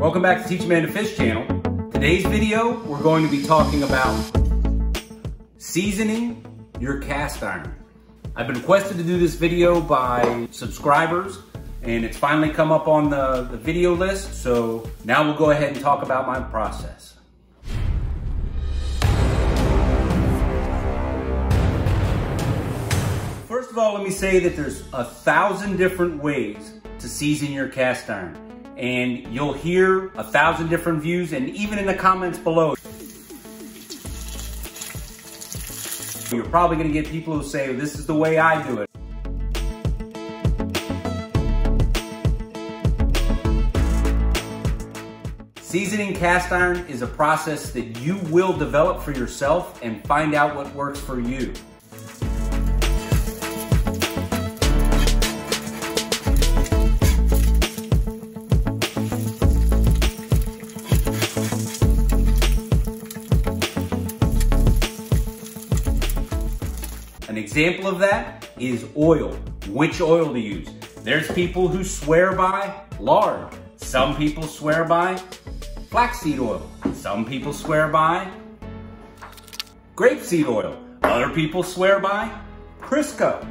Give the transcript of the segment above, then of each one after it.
Welcome back to Teach a Man to Fish channel. Today's video, we're going to be talking about seasoning your cast iron. I've been requested to do this video by subscribers, and it's finally come up on the video list, so now we'll go ahead and talk about my process. First of all, let me say that there's 1,000 different ways to season your cast iron. And you'll hear 1,000 different views, and even in the comments below, you're probably gonna get people who say, this is the way I do it. Seasoning cast iron is a process that you will develop for yourself and find out what works for you. An example of that is oil. Which oil to use? There's people who swear by lard. Some people swear by flaxseed oil. Some people swear by grapeseed oil. Other people swear by Crisco.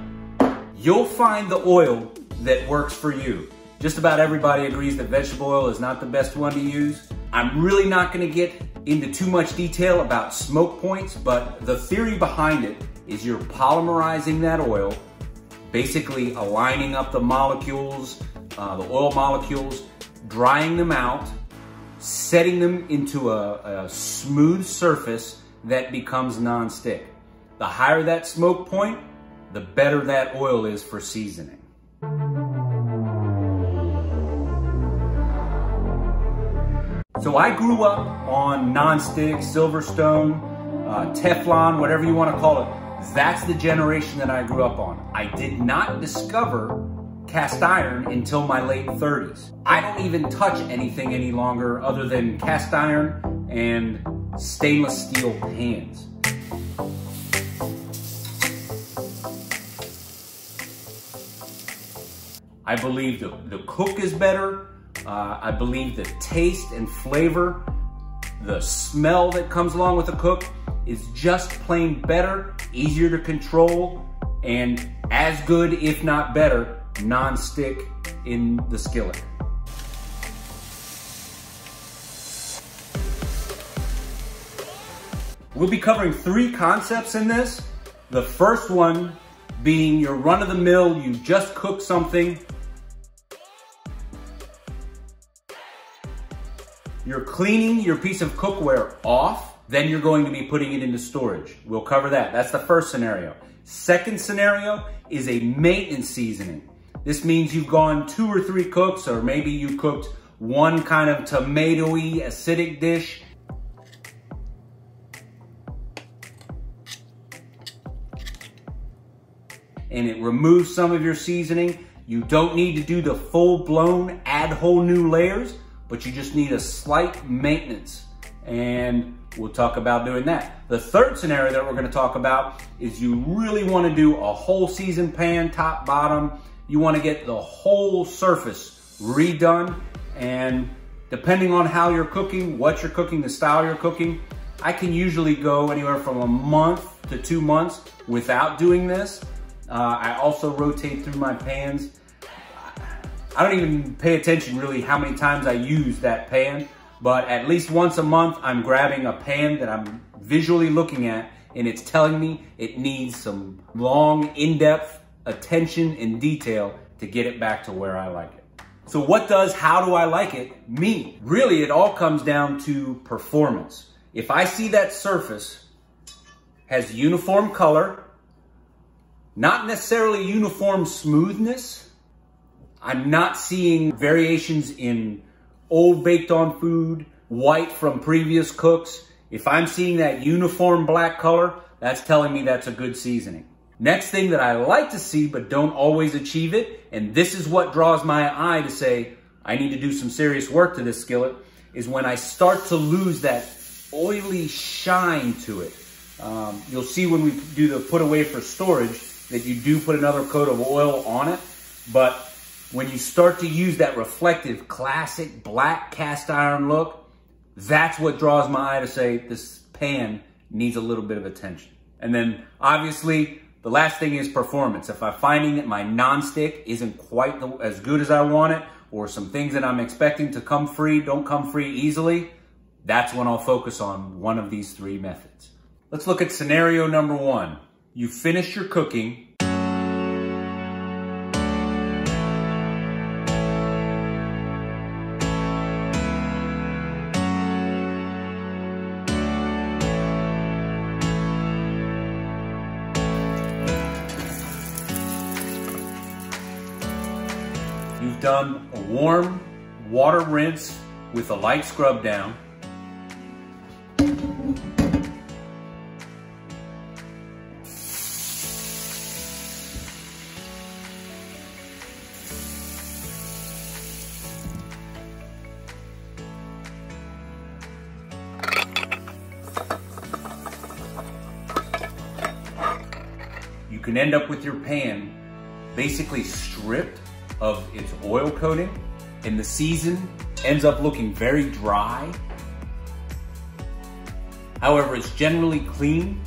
You'll find the oil that works for you. Just about everybody agrees that vegetable oil is not the best one to use. I'm really not gonna get into too much detail about smoke points, but the theory behind it is you're polymerizing that oil, basically aligning up the molecules, the oil molecules, drying them out, setting them into a smooth surface that becomes non-stick. The higher that smoke point, the better that oil is for seasoning. So I grew up on non-stick, Silverstone, Teflon, whatever you want to call it. That's the generation that I grew up on. I did not discover cast iron until my late 30s. I don't even touch anything any longer other than cast iron and stainless steel pans. I believe the cook is better. I believe the taste and flavor, the smell that comes along with the cook is just plain better, easier to control, and as good, if not better, non-stick in the skillet. We'll be covering 3 concepts in this. The first one being your run-of-the-mill, you just cook something. You're cleaning your piece of cookware off, then you're going to be putting it into storage. We'll cover that. That's the first scenario. Second scenario is a maintenance seasoning. This means you've gone 2 or 3 cooks, or maybe you cooked one kind of tomatoey, acidic dish. And it removes some of your seasoning. You don't need to do the full-blown add whole new layers, but you just need a slight maintenance. And we'll talk about doing that. The third scenario that we're gonna talk about is you really wanna do a whole seasoned pan, top, bottom. You wanna get the whole surface redone. And depending on how you're cooking, what you're cooking, the style you're cooking, I can usually go anywhere from a month to 2 months without doing this. I also rotate through my pans. I don't even pay attention really how many times I use that pan, but at least once a month, I'm grabbing a pan that I'm visually looking at, and it's telling me it needs some long, in-depth attention and detail to get it back to where I like it. So how do I like it mean? Really, it all comes down to performance. If I see that surface has uniform color, not necessarily uniform smoothness, I'm not seeing variations in old baked on food, white from previous cooks. If I'm seeing that uniform black color, that's telling me that's a good seasoning. Next thing that I like to see but don't always achieve it, and this is what draws my eye to say, I need to do some serious work to this skillet, is when I start to lose that oily shine to it. You'll see when we do the put away for storage that you do put another coat of oil on it, but when you start to use that reflective, classic black cast iron look, that's what draws my eye to say this pan needs a little bit of attention. And then obviously, the last thing is performance. If I'm finding that my nonstick isn't quite as good as I want it, or some things that I'm expecting to come free don't come free easily, that's when I'll focus on one of these three methods. Let's look at scenario number one. You finish your cooking. You've done a warm water rinse with a light scrub down. You can end up with your pan basically stripped of its oil coating, and the season ends up looking very dry. However, it's generally clean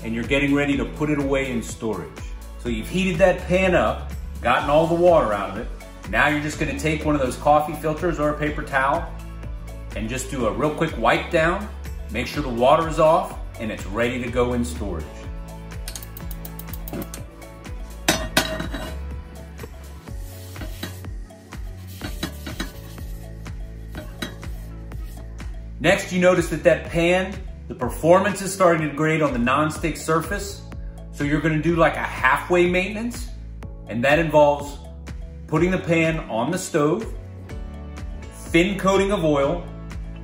and you're getting ready to put it away in storage. So you've heated that pan up, gotten all the water out of it. Now you're just gonna take one of those coffee filters or a paper towel and just do a real quick wipe down, make sure the water is off, and it's ready to go in storage. Next, you notice that pan, the performance is starting to degrade on the non-stick surface. So you're gonna do like a halfway maintenance, and that involves putting the pan on the stove, thin coating of oil,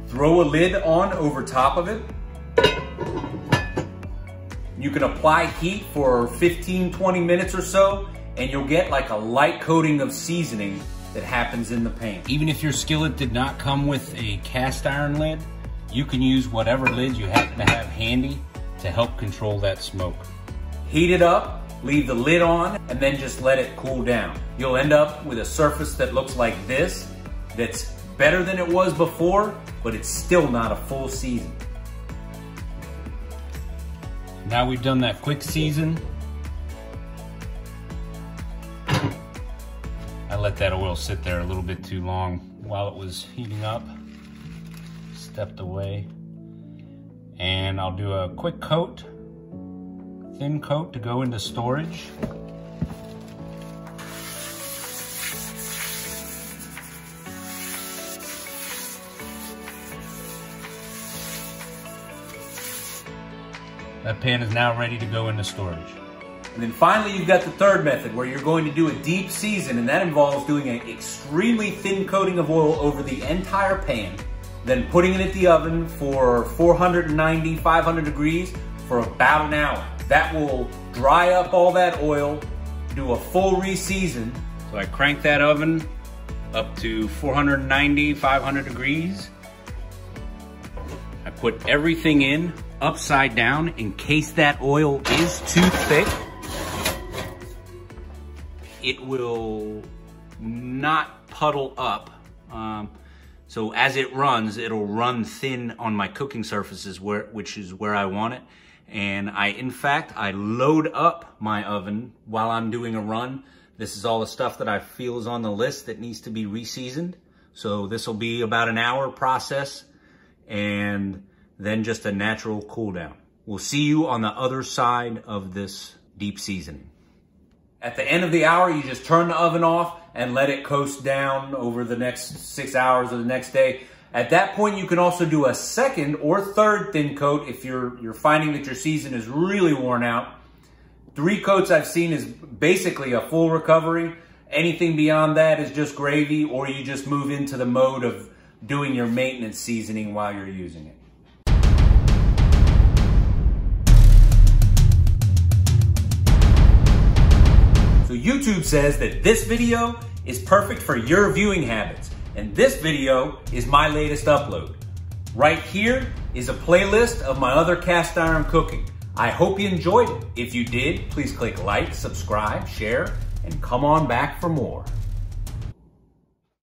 throw a lid on over top of it. You can apply heat for 15, 20 minutes or so, and you'll get like a light coating of seasoning that happens in the pan. Even if your skillet did not come with a cast iron lid, you can use whatever lid you happen to have handy to help control that smoke. Heat it up, leave the lid on, and then just let it cool down. You'll end up with a surface that looks like this, that's better than it was before, but it's still not a full season. Now we've done that quick season, I let that oil sit there a little bit too long while it was heating up. Stepped away. And I'll do a quick coat, thin coat to go into storage. That pan is now ready to go into storage. And then finally, you've got the third method where you're going to do a deep season, and that involves doing an extremely thin coating of oil over the entire pan, then putting it in the oven for 490, 500 degrees for about an hour. That will dry up all that oil, do a full re-season. So I crank that oven up to 490, 500 degrees. I put everything in upside down in case that oil is too thick. It will not puddle up. So as it runs, it'll run thin on my cooking surfaces, which is where I want it. And in fact, I load up my oven while I'm doing a run. This is all the stuff that I feel is on the list that needs to be re-seasoned. So this will be about an hour process and then just a natural cool down. We'll see you on the other side of this deep seasoning. At the end of the hour, you just turn the oven off and let it coast down over the next 6 hours of the next day. At that point, you can also do a second or third thin coat if you're finding that your season is really worn out. 3 coats I've seen is basically a full recovery. Anything beyond that is just gravy, or you just move into the mode of doing your maintenance seasoning while you're using it. So YouTube says that this video is perfect for your viewing habits, and this video is my latest upload. Right here is a playlist of my other cast iron cooking. I hope you enjoyed it. If you did, please click like, subscribe, share, and come on back for more.